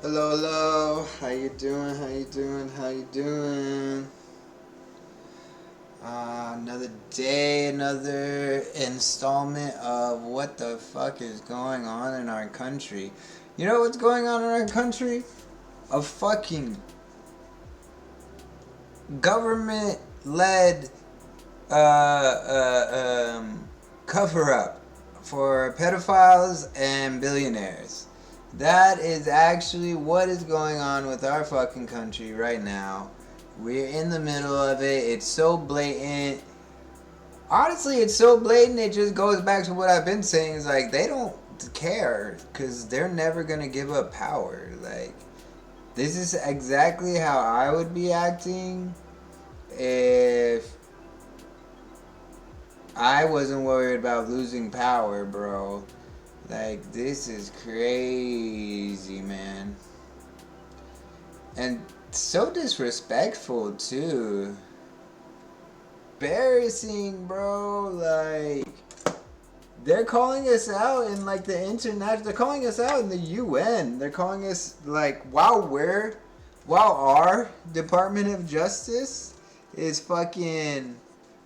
Hello, hello. How you doing? How you doing? How you doing? Another day, another installment of what the fuck is going on in our country. You know what's going on in our country? A fucking government-led cover up for pedophiles and billionaires. That is actually what is going on with our fucking country right now. We're in the middle of it. It's so blatant. Honestly, it's so blatant, it just goes back to what I've been saying. It's like, they don't care because they're never going to give up power. Like, this is exactly how I would be acting if I wasn't worried about losing power, bro. Like, this is crazy, man. And so disrespectful, too. Embarrassing, bro. Like, they're calling us out in, like, the international... They're calling us out in the UN. They're calling us, like, while our Department of Justice is fucking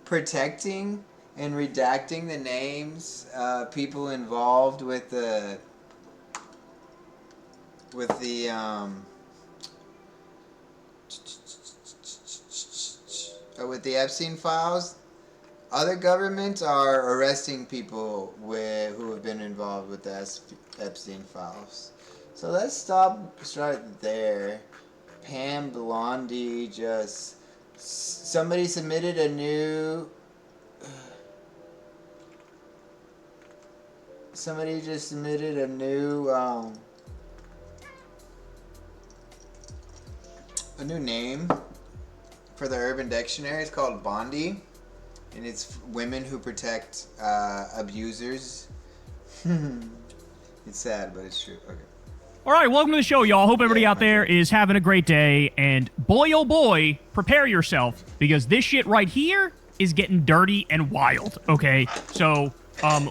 protecting and redacting the names, people involved with the Epstein files. Other governments are arresting people who have been involved with the Epstein files. So let's start there. Bondi just... Somebody submitted a new... Somebody just submitted a new name for the Urban Dictionary. It's called Bondi, and it's women who protect abusers. It's sad, but it's true. Okay. All right, welcome to the show, y'all. Hope everybody out there is having a great day, and boy, oh boy, prepare yourself, because this shit right here is getting dirty and wild, okay? So,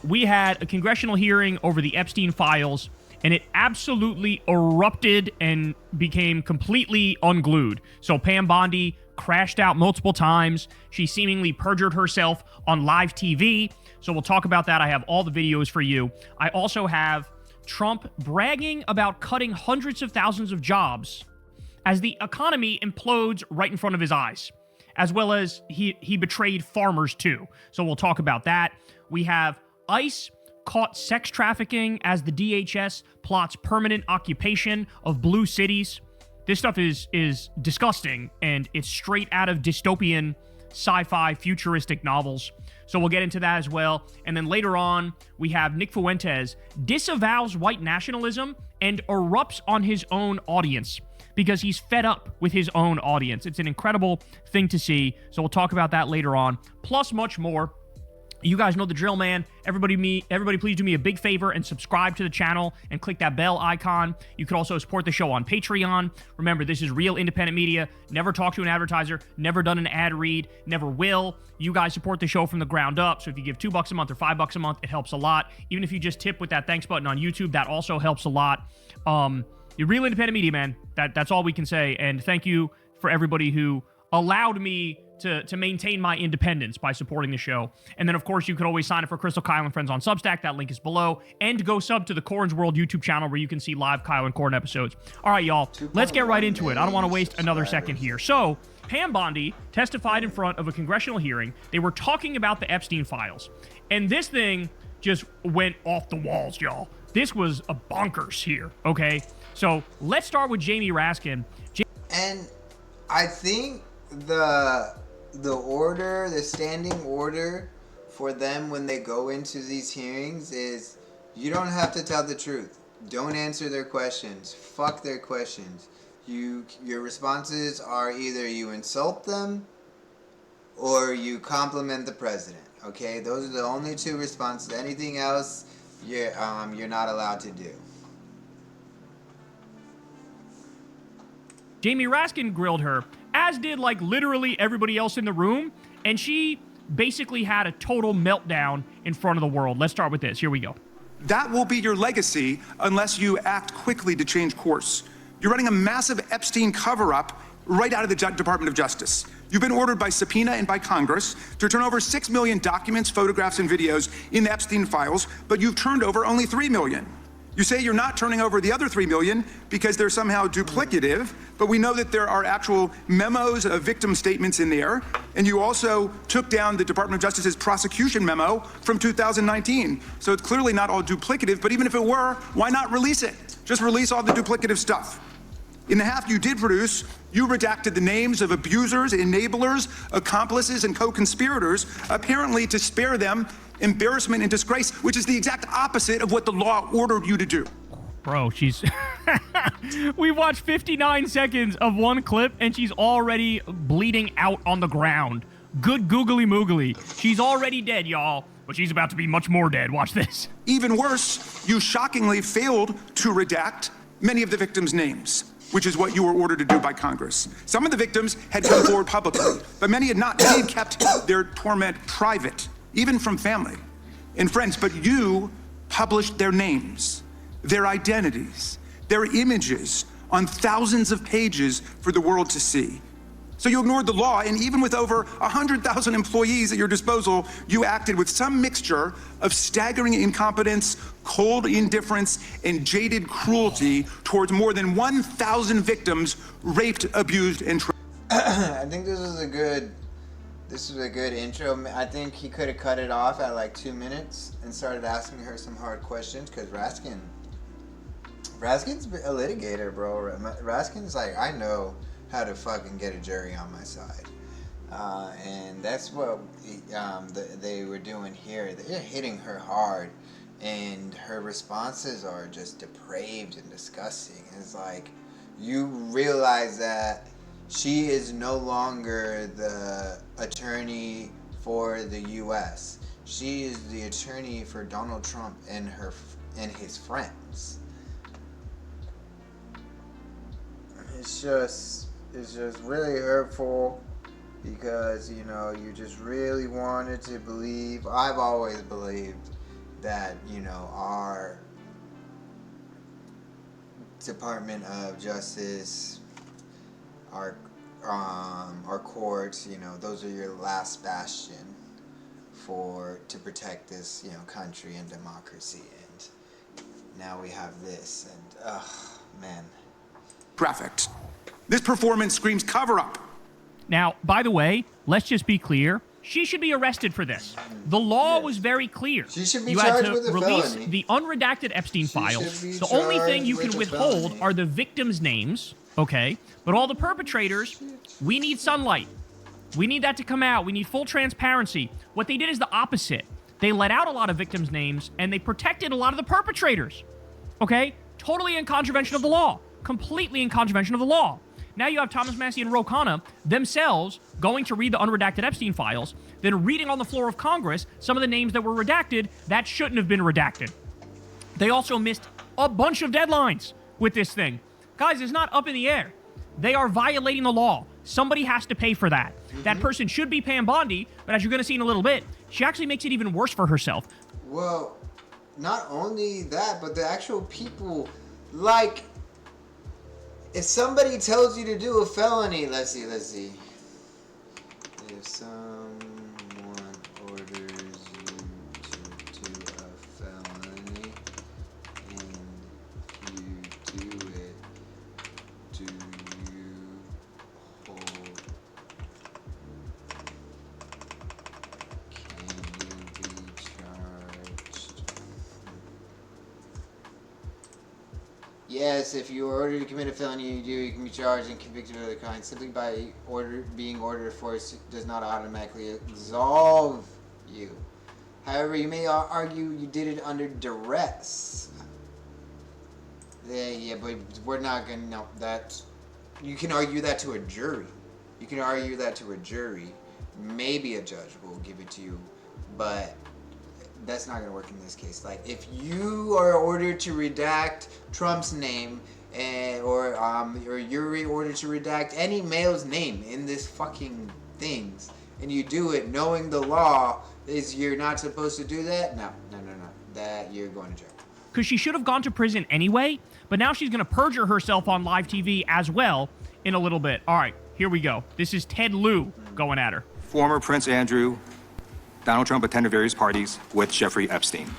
we had a congressional hearing over the Epstein files, and it absolutely erupted and became completely unglued. So Pam Bondi crashed out multiple times. She seemingly perjured herself on live TV. So we'll talk about that. I have all the videos for you. I also have Trump bragging about cutting hundreds of thousands of jobs as the economy implodes right in front of his eyes, as well as he betrayed farmers too. So we'll talk about that. We have ICE caught sex trafficking as the DHS plots permanent occupation of blue cities. This stuff is disgusting, and it's straight out of dystopian sci-fi futuristic novels. So we'll get into that as well. And then later on, we have Nick Fuentes disavows white nationalism and erupts on his own audience because he's fed up with his own audience. It's an incredible thing to see. So we'll talk about that later on, plus much more. You guys know the drill, man. Everybody please do me a big favor and subscribe to the channel and click that bell icon. You could also support the show on Patreon. Remember, this is real independent media. Never talked to an advertiser, never done an ad read, never will. You guys support the show from the ground up. So if you give $2 a month or $5 a month, it helps a lot. Even if you just tip with that thanks button on YouTube, that also helps a lot. You're real independent media, man. That's all we can say. And thank you for everybody who allowed me to maintain my independence by supporting the show. And then, of course, you could always sign up for Crystal, Kyle, and Friends on Substack. That link is below. And go sub to the Corn's World YouTube channel where you can see live Kyle and Corn episodes. All right, y'all, let's get right into it. I don't want to waste another second here. So, Pam Bondi testified in front of a congressional hearing. They were talking about the Epstein files. And this thing just went off the walls, y'all. This was a bonkers here, okay? So, let's start with Jamie Raskin. And I think the standing order for them when they go into these hearings is you don't have to tell the truth. Don't answer their questions. Fuck their questions. Your responses are either you insult them or you compliment the president. Okay? Those are the only two responses. Anything else, you're not allowed to do. Jamie Raskin grilled her, as did, like, literally everybody else in the room, and she basically had a total meltdown in front of the world. Let's start with this. Here we go. That will be your legacy unless you act quickly to change course. You're running a massive Epstein cover-up right out of the Department of Justice. You've been ordered by subpoena and by Congress to turn over 6 million documents, photographs, and videos in the Epstein files, but you've turned over only 3 million. You say you're not turning over the other 3 million because they're somehow duplicative, but we know that there are actual memos of victim statements in there, and you also took down the Department of Justice's prosecution memo from 2019. So it's clearly not all duplicative, but even if it were, why not release it? Just release all the duplicative stuff. In the half you did produce, you redacted the names of abusers, enablers, accomplices, and co-conspirators, apparently to spare them embarrassment and disgrace, which is the exact opposite of what the law ordered you to do. Bro, she's... We watched 59 seconds of one clip, and she's already bleeding out on the ground. Good googly moogly. She's already dead, y'all. But she's about to be much more dead. Watch this. Even worse, you shockingly failed to redact many of the victims' names, which is what you were ordered to do by Congress. Some of the victims had come forward publicly, but many had not. Many had kept their torment private, even from family and friends. But you published their names, their identities, their images on thousands of pages for the world to see. So you ignored the law, and even with over 100,000 employees at your disposal, you acted with some mixture of staggering incompetence, cold indifference, and jaded cruelty towards more than 1,000 victims raped, abused, and I think this was a good intro. I think he could have cut it off at like 2 minutes and started asking her some hard questions, because Raskin's a litigator, bro. Raskin's like, I know how to fucking get a jury on my side. And that's what they were doing here. They're hitting her hard, and her responses are just depraved and disgusting. It's like, you realize that she is no longer the attorney for the U.S. She is the attorney for Donald Trump and his friends. It's just really hurtful, because, you know, you just really wanted to believe. I've always believed that, you know, our Department of Justice, our courts, you know, those are your last bastion to protect this, you know, country and democracy. And now we have this, and man. trafficked. This performance screams cover-up. Now, by the way, let's just be clear. She should be arrested for this. The law was very clear. She should be you had charged to with a release felony. the unredacted Epstein files. The only thing you can withhold are the victims' names, okay? But all the perpetrators, we need sunlight. We need that to come out. We need full transparency. What they did is the opposite. They let out a lot of victims' names, and they protected a lot of the perpetrators, okay? Totally in contravention of the law. Completely in contravention of the law. Now you have Thomas Massie and Ro Khanna themselves going to read the unredacted Epstein files, then reading on the floor of Congress some of the names that were redacted that shouldn't have been redacted. They also missed a bunch of deadlines with this thing. Guys, it's not up in the air. They are violating the law. Somebody has to pay for that. That person should be Pam Bondi, but as you're going to see in a little bit, she actually makes it even worse for herself. Well, not only that, but the actual people, like, if somebody tells you to do a felony, let's see. If someone orders you to do a felony and you do it, do you hold? Can you be charged? Yes, if you are ordered to commit a felony, you can be charged and convicted of the crime. Simply by being ordered for force does not automatically absolve you. However, you may argue you did it under duress. Yeah, but we're not gonna know that. You can argue that to a jury. Maybe a judge will give it to you, but that's not gonna work in this case. Like, if you are ordered to redact Trump's name, or you're ordered to redact any male's name in this fucking things, and you do it knowing the law is you're not supposed to do that, no, that you're going to jail. because she should have gone to prison anyway, but now she's going to perjure herself on live TV as well in a little bit. All right, here we go. This is Ted Lieu going at her. Former Prince Andrew, Donald Trump attended various parties with Jeffrey Epstein.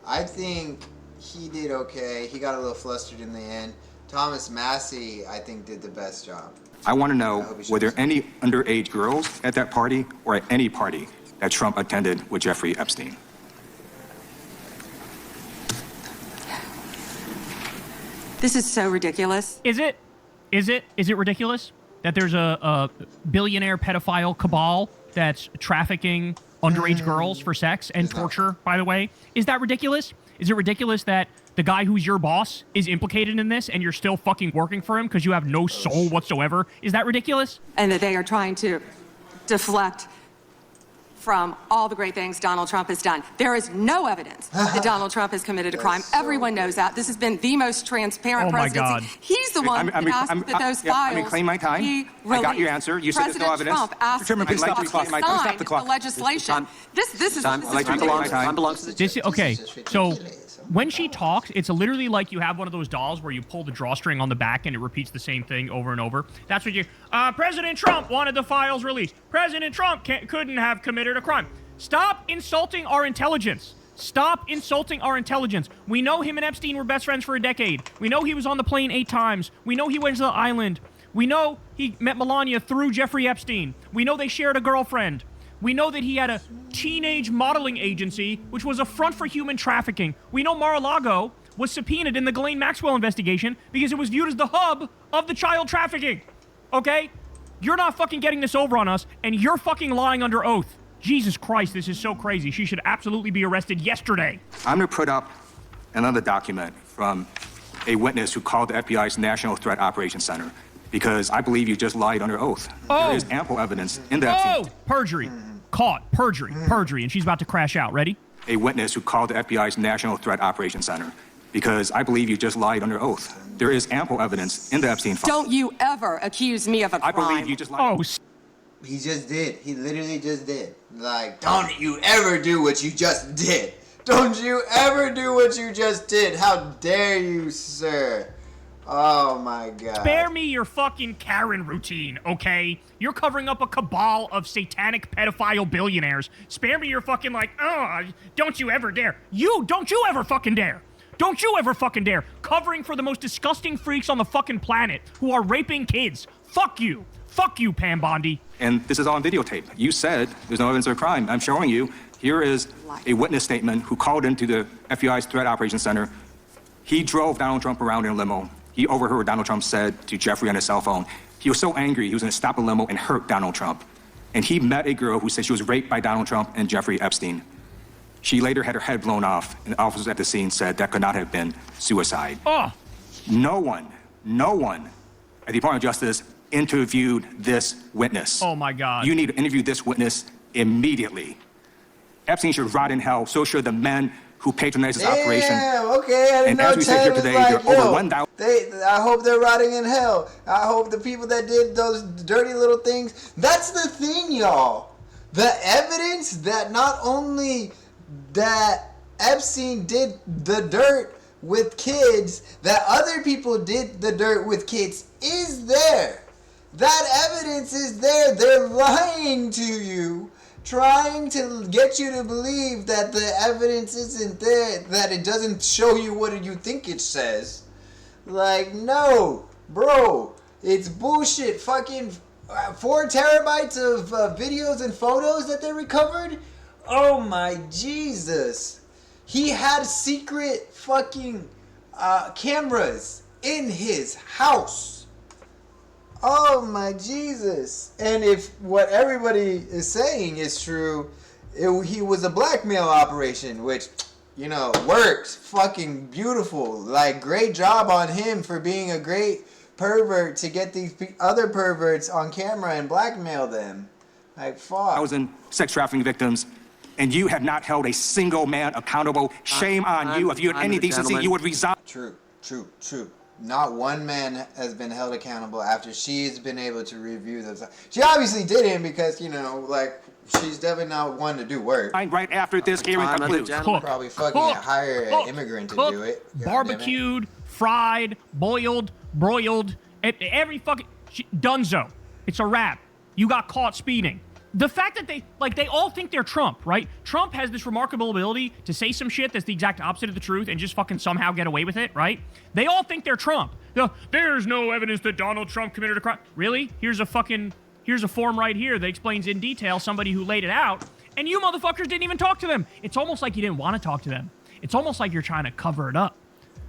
I think he did okay. He got a little flustered in the end. Thomas Massey, I think, did the best job. I want to know, were there any underage girls at that party or at any party that Trump attended with Jeffrey Epstein? This is so ridiculous. Is it ridiculous that there's a billionaire pedophile cabal that's trafficking underage girls for sex and torture, by the way? Is that ridiculous? Is it ridiculous that the guy who's your boss is implicated in this and you're still fucking working for him because you have no soul whatsoever? Is that ridiculous? And that they are trying to deflect from all the great things Donald Trump has done. There is no evidence that Donald Trump has committed a crime. Everyone knows that. This has been the most transparent presidency. God. He's the one that asked that those files I'm reclaiming my time. be I got your released. answer. You said there's no evidence. President Trump asked Chairman, please stop the clock. sign the legislation. This is ridiculous. Time belongs to the This okay. So when she talks, it's literally like you have one of those dolls where you pull the drawstring on the back and it repeats the same thing over and over. That's what you. President Trump wanted the files released. President Trump couldn't have committed a crime. Stop insulting our intelligence. Stop insulting our intelligence. We know him and Epstein were best friends for a decade. We know he was on the plane 8 times. We know he went to the island. We know he met Melania through Jeffrey Epstein. We know they shared a girlfriend. We know that he had a teenage modeling agency, which was a front for human trafficking. We know Mar-a-Lago was subpoenaed in the Ghislaine Maxwell investigation because it was viewed as the hub of the child trafficking. Okay? You're not fucking getting this over on us, and you're fucking lying under oath. Jesus Christ, this is so crazy. She should absolutely be arrested yesterday. I'm going to put up another document from a witness who called the FBI's National Threat Operations Center because I believe you just lied under oath. Oh. There is ample evidence in that. Oh, perjury. Caught. Perjury. Perjury. And she's about to crash out. Ready? A witness who called the FBI's National Threat Operations Center because I believe you just lied under oath. There is ample evidence in the Epstein file. Don't you ever accuse me of a crime. I believe you just lied. Oh, He just did. He literally just did. Like, don't you ever do what you just did. Don't you ever do what you just did. How dare you, sir? Oh, my God. spare me your fucking Karen routine, okay? You're covering up a cabal of satanic pedophile billionaires. Spare me your fucking don't you ever dare. Don't you ever fucking dare. Don't you ever fucking dare. Covering for the most disgusting freaks on the fucking planet who are raping kids. Fuck you. Fuck you, Pam Bondi. And this is all on videotape. You said there's no evidence of a crime. I'm showing you. Here is a witness statement who called into the FBI's Threat Operations Center. He drove Donald Trump around in a limo. He overheard what Donald Trump said to Jeffrey on his cell phone. He was so angry, he was going to stop a limo and hurt Donald Trump. And he met a girl who said she was raped by Donald Trump and Jeffrey Epstein. She later had her head blown off, and the officers at the scene said that could not have been suicide. Oh. No one at the Department of Justice interviewed this witness. Oh, my God. You need to interview this witness immediately. Epstein should rot in hell. So should the men who patronized this operation. Yeah, okay. I didn't And know as we sit here today, there are over 1,000. I hope they're rotting in hell. I hope the people that did those dirty little things. That's the thing, y'all. The evidence that not only that Epstein did the dirt with kids, that other people did the dirt with kids is there. That evidence is there. They're lying to you, trying to get you to believe that the evidence isn't there, that it doesn't show you what you think it says. Like, no, bro, it's bullshit. Fucking 4 terabytes of videos and photos that they recovered. Oh my Jesus. He had secret fucking cameras in his house. Oh my Jesus. And if what everybody is saying is true, he was a blackmail operation, which, you know, works. Fucking beautiful. Like, great job on him for being a great pervert to get these other perverts on camera and blackmail them. Like, fuck. 1,000 sex trafficking victims, and you have not held a single man accountable. Shame on you. If you had any decency, you would resign. True. Not one man has been held accountable after she's been able to review those. She obviously didn't because, you know, like, she's definitely not one to do work. Right after this hearing concludes. Cooked. Probably fucking hire an immigrant to do it. God damn it. Barbecued, fried, boiled, broiled, every fucking dunzo. It's a wrap. You got caught speeding. The fact that they all think they're Trump, right? Trump has this remarkable ability to say some shit that's the exact opposite of the truth and just fucking somehow get away with it, right? They all think they're Trump. There's no evidence that Donald Trump committed a crime. Really? Here's a form right here that explains in detail somebody who laid it out, and you motherfuckers didn't even talk to them. It's almost like you didn't want to talk to them. It's almost like you're trying to cover it up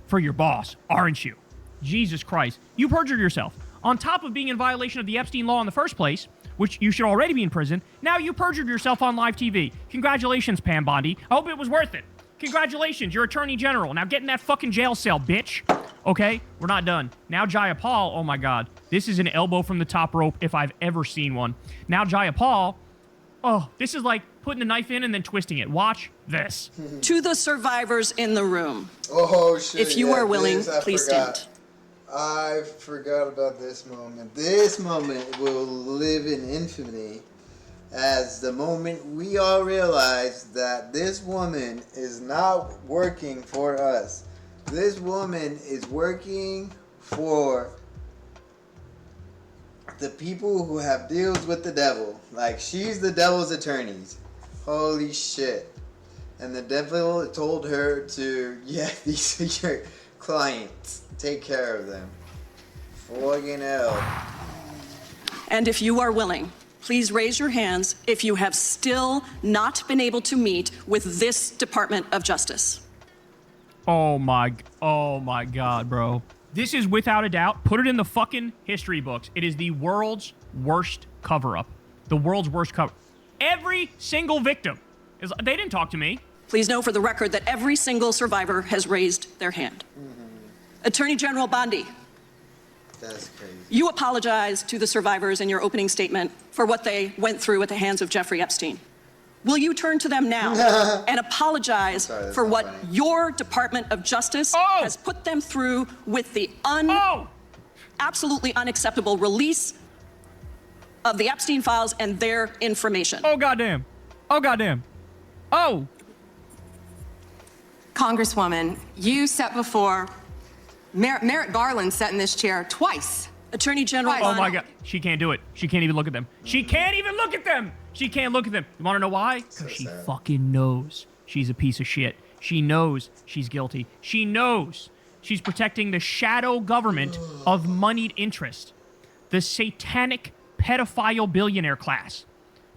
for your boss, aren't you? Jesus Christ. You perjured yourself. On top of being in violation of the Epstein law in the first place, which you should already be in prison, now you perjured yourself on live TV. Congratulations, Pam Bondi. I hope it was worth it. Congratulations, you're Attorney General. Now get in that fucking jail cell, bitch. Okay, we're not done. Now Jayapal, oh my God. This is an elbow from the top rope if I've ever seen one. Now Jayapal, oh, this is like putting the knife in and then twisting it. Watch this. To the survivors in the room. Oh shit. If you are willing, please stand. I forgot about this moment. This moment will live in infamy as the moment we all realize that this woman is not working for us. This woman is working for the people who have deals with the devil. Like, she's the devil's attorneys. Holy shit. And the devil told her to, yeah, these are your clients. Take care of them. Fucking hell. And if you are willing, please raise your hands if you have still not been able to meet with this Department of Justice. Oh my God, bro. This is without a doubt, put it in the fucking history books. It is the world's worst cover-up. The world's worst cover. Every single victim they didn't talk to me. Please know for the record that every single survivor has raised their hand. Attorney General Bondi. That's crazy. You apologized to the survivors in your opening statement for what they went through at the hands of Jeffrey Epstein. Will you turn to them now and apologize for what your Department of Justice has put them through with the absolutely unacceptable release of the Epstein files and their information? Oh, goddamn. Oh, goddamn. Oh. Congresswoman, you sat before Merrick Garland sat in this chair twice. Attorney General. Oh my God. She can't do it. She can't even look at them. She can't even look at them. She can't look at them. You want to know why? Because she fucking knows she's a piece of shit. She knows she's guilty. She knows she's protecting the shadow government of moneyed interest. The satanic pedophile billionaire class.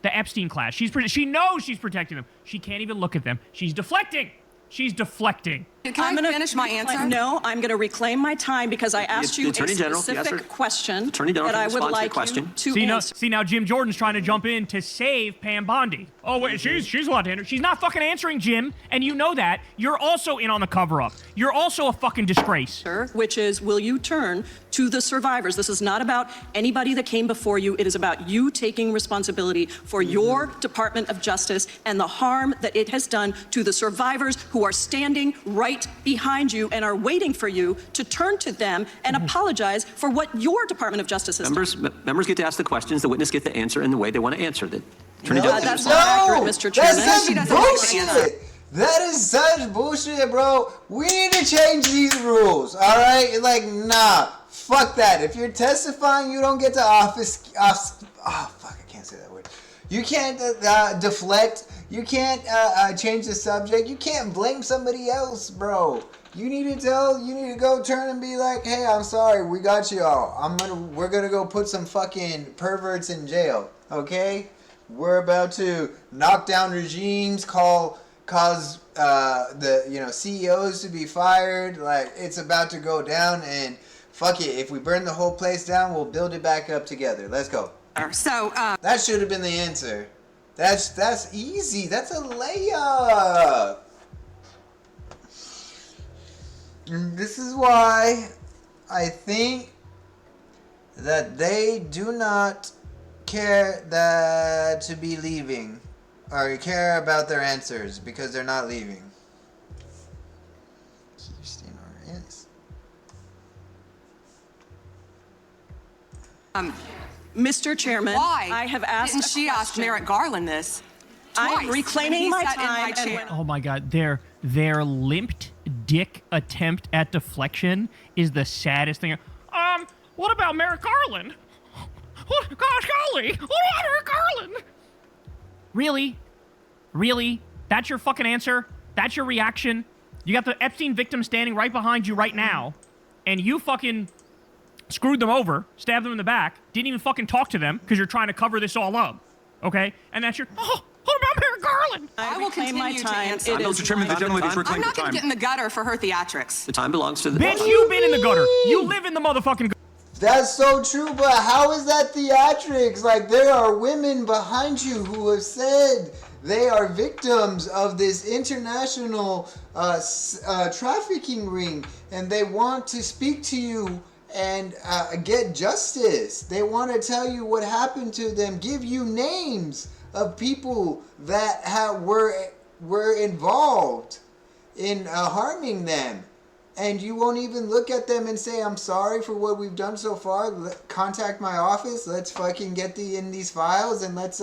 The Epstein class. She knows she's protecting them. She can't even look at them. She's deflecting. She's deflecting. Can I finish my answer? No, I'm going to reclaim my time because I asked you a specific question that I would like you to answer. See now, Jim Jordan's trying to jump in to save Pam Bondi. Oh wait, she's allowed to answer. She's not fucking answering, Jim, and you know that. You're also in on the cover-up. You're also a fucking disgrace. Which is, will you turn to the survivors? This is not about anybody that came before you. It is about you taking responsibility for your Department of Justice and the harm that it has done to the survivors who are standing right behind you and are waiting for you to turn to them and apologize for what your Department of Justice has done. Members get to ask the questions, the witness get to answer in the way they want to answer. That's not accurate, Mr. Chairman. That's such bullshit. That is such bullshit, bro. We need to change these rules, all right? Like, nah, fuck that. If you're testifying, you don't get to oh, fuck, I can't say that word. You can't deflect. You can't change the subject. You can't blame somebody else, bro. You need to go turn and be like, hey, I'm sorry, we got you all. We're gonna go put some fucking perverts in jail, okay? We're about to knock down regimes, cause the CEOs to be fired. Like, it's about to go down, and fuck it. If we burn the whole place down, we'll build it back up together. Let's go. So that should have been the answer. That's easy. That's a layup. And this is why I think that they do not care to be leaving or care about their answers because they're not leaving. Mr. Chairman, Why? I have asked Didn't she ask Merrick Garland this? I'm Twice reclaiming when my he sat in time. my chair. Oh my God, their limped dick attempt at deflection is the saddest thing. What about Merrick Garland? Gosh golly, what about Merrick Garland? Really? Really? That's your fucking answer? That's your reaction? You got the Epstein victim standing right behind you right now, and you fucking screwed them over, stabbed them in the back, didn't even fucking talk to them because you're trying to cover this all up, okay? And that's your, what about Merrick Garland? I will reclaim my continue to time. answer. It is Mr. Chairman, the Time. gentlelady's I'm I'm reclaimed not the going to time. get in the gutter for her theatrics. The time belongs to the... Bitch, you've been in the gutter. You live in the motherfucking gutter. That's so true, but how is that theatrics? Like, there are women behind you who have said they are victims of this international trafficking ring, and they want to speak to you and get justice. They want to tell you what happened to them, give you names of people that were involved in harming them. And you won't even look at them and say, I'm sorry for what we've done so far. Contact my office. Let's fucking get in these files, and let's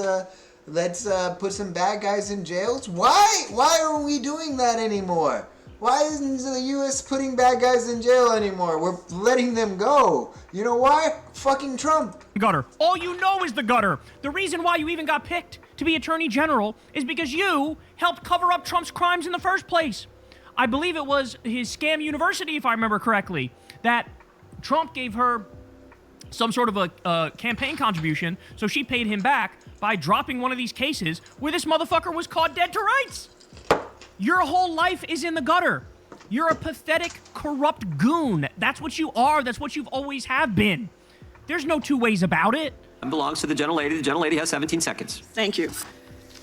put some bad guys in jails. Why are we doing that anymore? Why isn't the U.S. putting bad guys in jail anymore? We're letting them go. You know why? Fucking Trump. Gutter. All you know is the gutter. The reason why you even got picked to be Attorney General is because you helped cover up Trump's crimes in the first place. I believe it was his scam university, if I remember correctly, that Trump gave her some sort of a campaign contribution, so she paid him back by dropping one of these cases where this motherfucker was caught dead to rights. Your whole life is in the gutter. You're a pathetic, corrupt goon. That's what you are. That's what you've always have been. There's no two ways about it. Time belongs to the gentlelady. The gentlelady has 17 seconds. Thank you.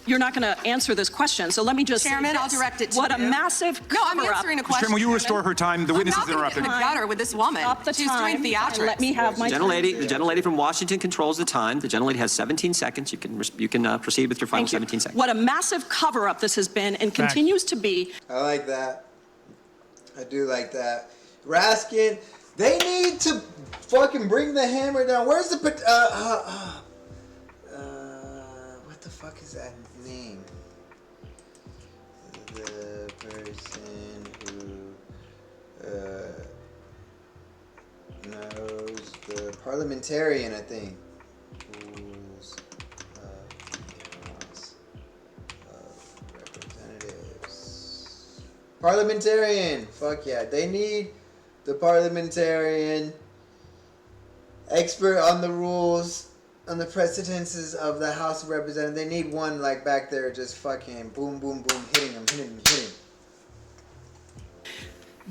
You're not going to answer this question, so let me just Chairman, say I'll this. direct it to What you. a massive No, I'm cover-up. answering a Mr. question. Chairman, will you restore her time? The witness is I'm not interrupted. going to get in the gutter with this woman. Stop the She's time doing and theatrics. let me have my The time. gentlelady from Washington controls the time. The gentlelady has 17 seconds. You can proceed with your final Thank you. 17 seconds. What a massive cover-up this has been and continues to be. I like that. I do like that. Raskin, they need to fucking bring the hammer down. Where's the what the fuck is that name? The person who knows the parliamentarian, I think. Who's House of Representatives. Parliamentarian. Fuck yeah. They need the parliamentarian, expert on the rules, on the precedences of the House of Representatives. They need one like back there just fucking boom, boom, boom, hitting him.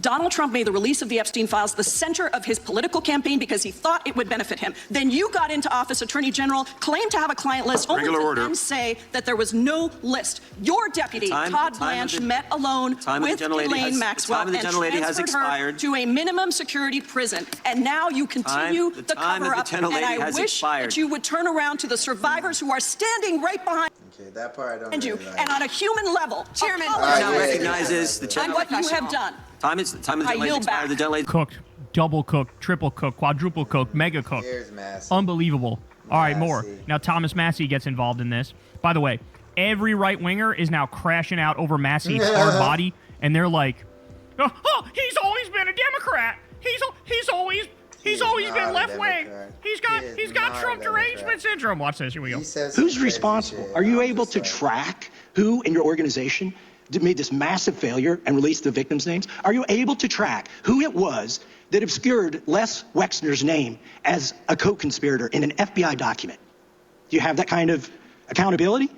Donald Trump made the release of the Epstein files the center of his political campaign because he thought it would benefit him. Then you got into office, Attorney General, claimed to have a client list, only Regular to order. then say that there was no list. Your deputy, Todd Blanche, met alone with Elaine Maxwell and transferred her to a minimum security prison. And now you continue the cover-up. And I wish that you would turn around to the survivors who are standing right behind Okay, that part I don't you. really like. And on a human level, Chairman, apologize Now recognizes the on chairman. what you have done. Time of the I gentlelady yield expired. The back. gentlelady. Cooked, double cooked, triple cooked, quadruple cooked, mega cooked. Here's Massey. Unbelievable. All right, more. Massey. Now Thomas Massey gets involved in this. By the way, every right winger is now crashing out over Massey's hard body, and they're like, "Oh, he's always been a Democrat. He's always not been a left wing. Democrat. He's He is got not a Trump Democrat. derangement syndrome." Watch this. Here we go. He says some Who's crazy responsible? shit. Are you I'm able just to like, track who in your organization made this massive failure and released the victims' names? Are you able to track who it was that obscured Les Wexner's name as a co-conspirator in an FBI document? Do you have that kind of accountability?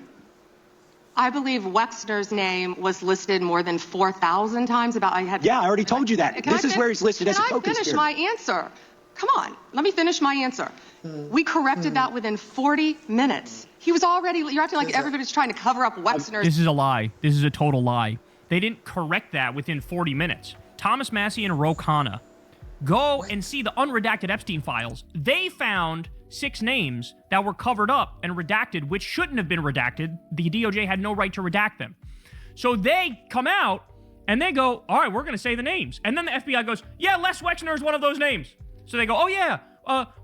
I believe Wexner's name was listed more than 4,000 times. Yeah, I already told you that. This is where he's listed as a Can I co-conspirator. finish my answer? Come on, let me finish my answer. We corrected that within 40 minutes. He was already, you're acting like everybody's trying to cover up Wexner's. This is a lie. This is a total lie. They didn't correct that within 40 minutes. Thomas Massey and Ro Khanna, go and see the unredacted Epstein files. They found 6 names that were covered up and redacted, which shouldn't have been redacted. The DOJ had no right to redact them. So they come out and they go, all right, we're going to say the names. And then the FBI goes, yeah, Les Wexner is one of those names. So they go, oh yeah,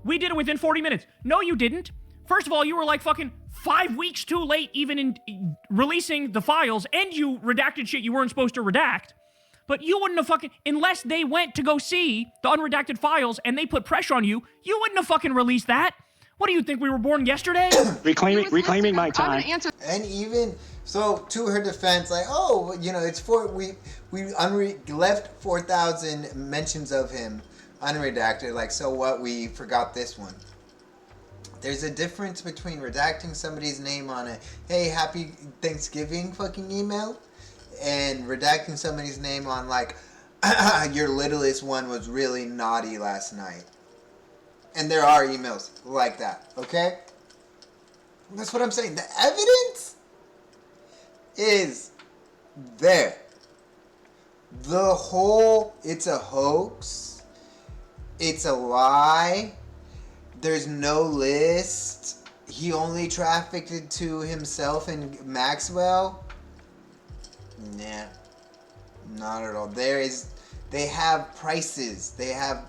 we did it within 40 minutes. No, you didn't. First of all, you were like fucking 5 weeks too late even in releasing the files, and you redacted shit you weren't supposed to redact. But you wouldn't have fucking, unless they went to go see the unredacted files and they put pressure on you, you wouldn't have fucking released that. What do you think, we were born yesterday? reclaiming my time. And even so, to her defense, like, oh, you know, we left 4,000 mentions of him unredacted. Like, so what? We forgot this one. There's a difference between redacting somebody's name on a "Hey, Happy Thanksgiving" fucking email, and redacting somebody's name on like your littlest one was really naughty last night. And there are emails like that, okay? That's what I'm saying. The evidence is there. It's a hoax. It's a lie. There's no list. He only trafficked it to himself and Maxwell. Nah. Not at all. They have prices. They have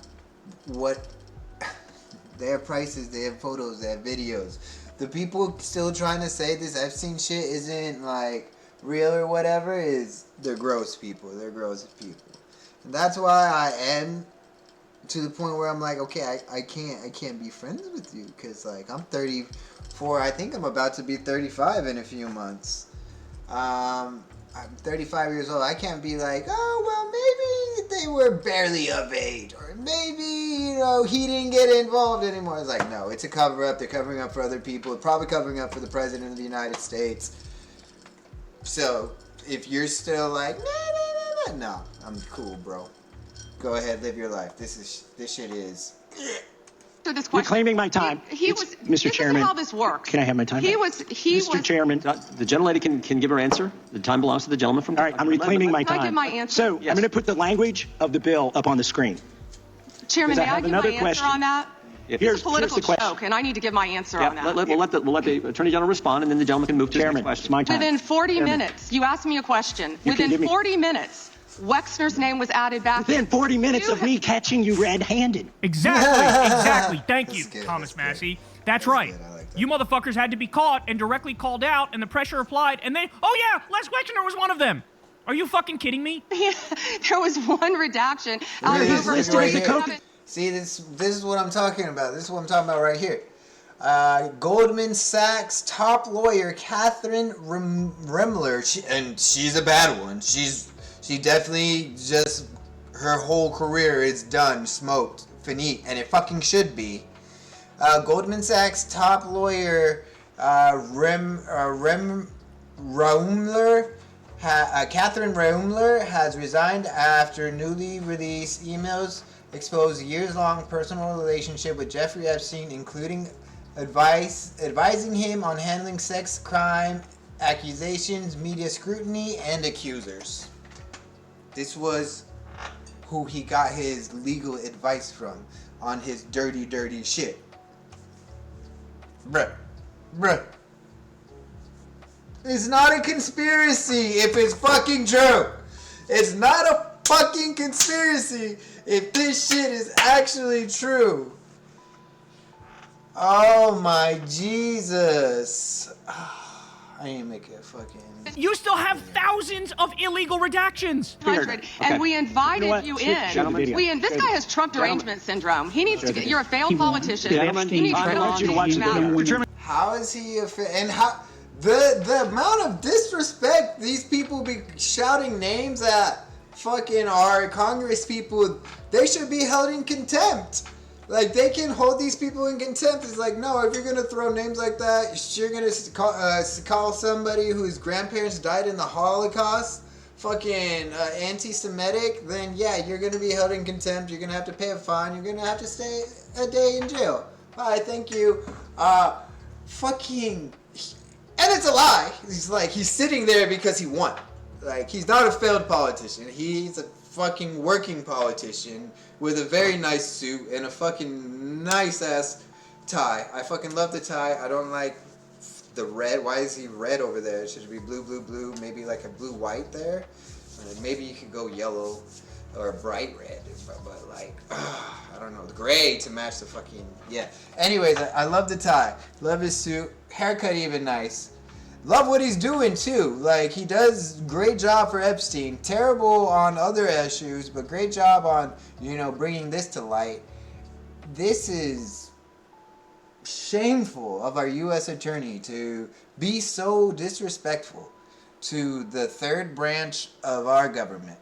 they have prices, they have photos, they have videos. The people still trying to say this Epstein shit isn't like real or whatever they're gross people. They're gross people. And that's why I am to the point where I'm like, okay, I can't be friends with you because like I'm 34. I think I'm about to be 35 in a few months. I'm 35 years old. I can't be like, oh, well, maybe they were barely of age. Or maybe, you know, he didn't get involved anymore. It's like, no, it's a cover-up. They're covering up for other people. Probably covering up for the President of the United States. So, if you're still like, no, I'm cool, bro. Go ahead, live your life. This shit is... So this question, reclaiming my time. Mr. Chairman. This is how this works. Can I have my time? Mr. Chairman. The gentlelady can give her answer. The time belongs to the gentleman from... All right, I'm reclaiming my time. Can I give my answer? So, Yes. I'm going to put the language of the bill up on the screen. Chairman, may I give my answer question. on that? Here's It's a political the question. joke, and I need to give my answer on that. We'll let the Attorney General respond, and then the gentleman can move to the next Chairman, question. it's my time. Within 40 minutes, you asked me a question. You can give Within me- 40 minutes, Wexner's name was added back. Within 40 minutes of me catching you red-handed. Exactly. Thank you, That's good, Thomas that's Massey. good. That's That's right. good, I like that. You motherfuckers had to be caught and directly called out, and the pressure applied, and then, oh yeah, Les Wexner was one of them. Are you fucking kidding me? There was one redaction out of This over is right here. 47. See, this is what I'm talking about. This is what I'm talking about right here. Goldman Sachs top lawyer Catherine Remler, she's a bad one. She definitely just, her whole career is done, smoked, finite, and it fucking should be. Goldman Sachs top lawyer Catherine Remler has resigned after newly released emails expose years-long personal relationship with Jeffrey Epstein, including advising him on handling sex crime accusations, media scrutiny, and accusers. This was who he got his legal advice from on his dirty, dirty shit. Bruh. It's not a conspiracy if it's fucking true. It's not a fucking conspiracy if this shit is actually true. Oh my Jesus. I ain't make it fucking... You still have thousands of illegal redactions. And we invited you in. Gentlemen. This guy has Trump derangement syndrome. He needs to get. You're a failed politician. You need to get off these matters. How is he and how the amount of disrespect these people be shouting names at fucking our Congress people, they should be held in contempt. Like, they can hold these people in contempt. It's like, no, if you're gonna throw names like that, you're gonna call somebody whose grandparents died in the Holocaust fucking anti-Semitic, then yeah, you're gonna be held in contempt. You're gonna have to pay a fine. You're gonna have to stay a day in jail. Bye, thank you. And it's a lie. He's sitting there because he won. Like, he's not a failed politician. He's a fucking working politician with a very nice suit and a fucking nice ass tie. I fucking love the tie. I don't like the red. Why is he red over there? It should be blue, blue, blue. Maybe like a blue white there. Maybe you could go yellow or bright red. But like, I don't know, the gray to match the fucking, yeah. Anyways, I love the tie. Love his suit. Haircut even nice. Love what he's doing too. Like, he does great job for Epstein. Terrible on other issues, but great job on, you know, bringing this to light. This is shameful of our U.S. attorney to be so disrespectful to the third branch of our government.